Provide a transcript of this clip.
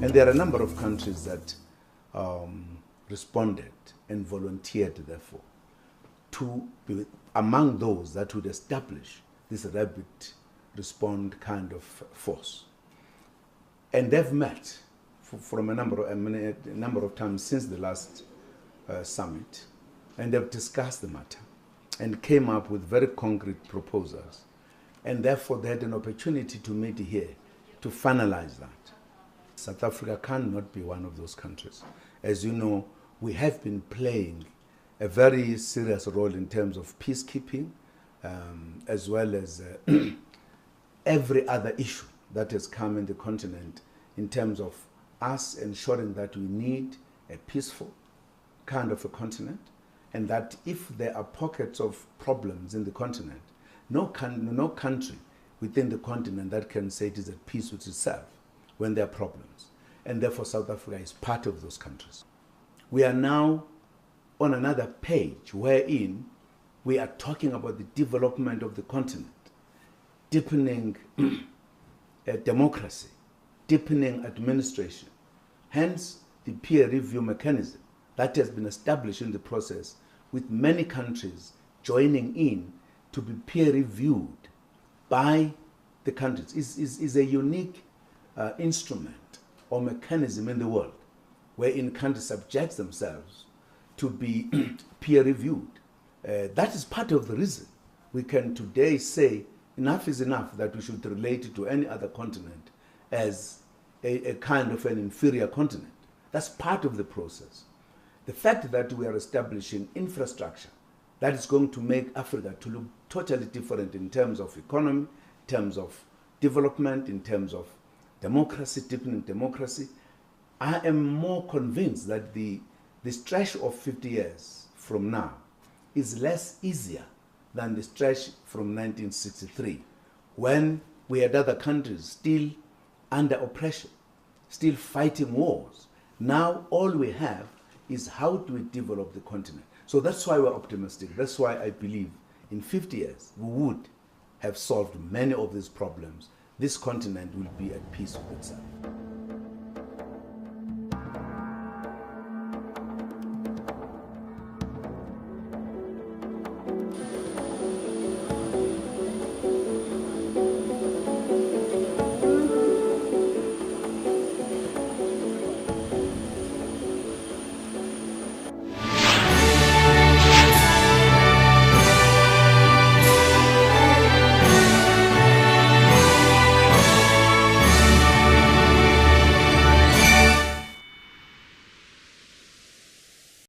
And there are a number of countries that responded and volunteered, therefore, to be among those that would establish this rapid response kind of force. And they've met from a number of times since the last summit, and they've discussed the matter and came up with very concrete proposals. And therefore, they had an opportunity to meet here to finalize that. South Africa cannot be one of those countries. As you know, we have been playing a very serious role in terms of peacekeeping, as well as every other issue that has come in the continent in terms of us ensuring that we need a peaceful kind of a continent, and that if there are pockets of problems in the continent, no country within the continent that can say it is at peace with itself when there are problems. And therefore South Africa is part of those countries. We are now on another page wherein we are talking about the development of the continent, deepening democracy, deepening administration. Hence the peer review mechanism that has been established in the process, with many countries joining in to be peer reviewed by the countries, is a unique instrument or mechanism in the world wherein countries subject themselves to be peer reviewed. That is part of the reason we can today say enough is enough, that we should relate to any other continent as a kind of an inferior continent. That's part of the process. The fact that we are establishing infrastructure that is going to make Africa to look totally different in terms of economy, in terms of development, in terms of democracy, deepening democracy, I am more convinced that the stretch of 50 years from now is less easier than the stretch from 1963, when we had other countries still under oppression, still fighting wars. Now all we have is how do we develop the continent. So that's why we're optimistic. That's why I believe in 50 years we would have solved many of these problems. This continent will be at peace with itself.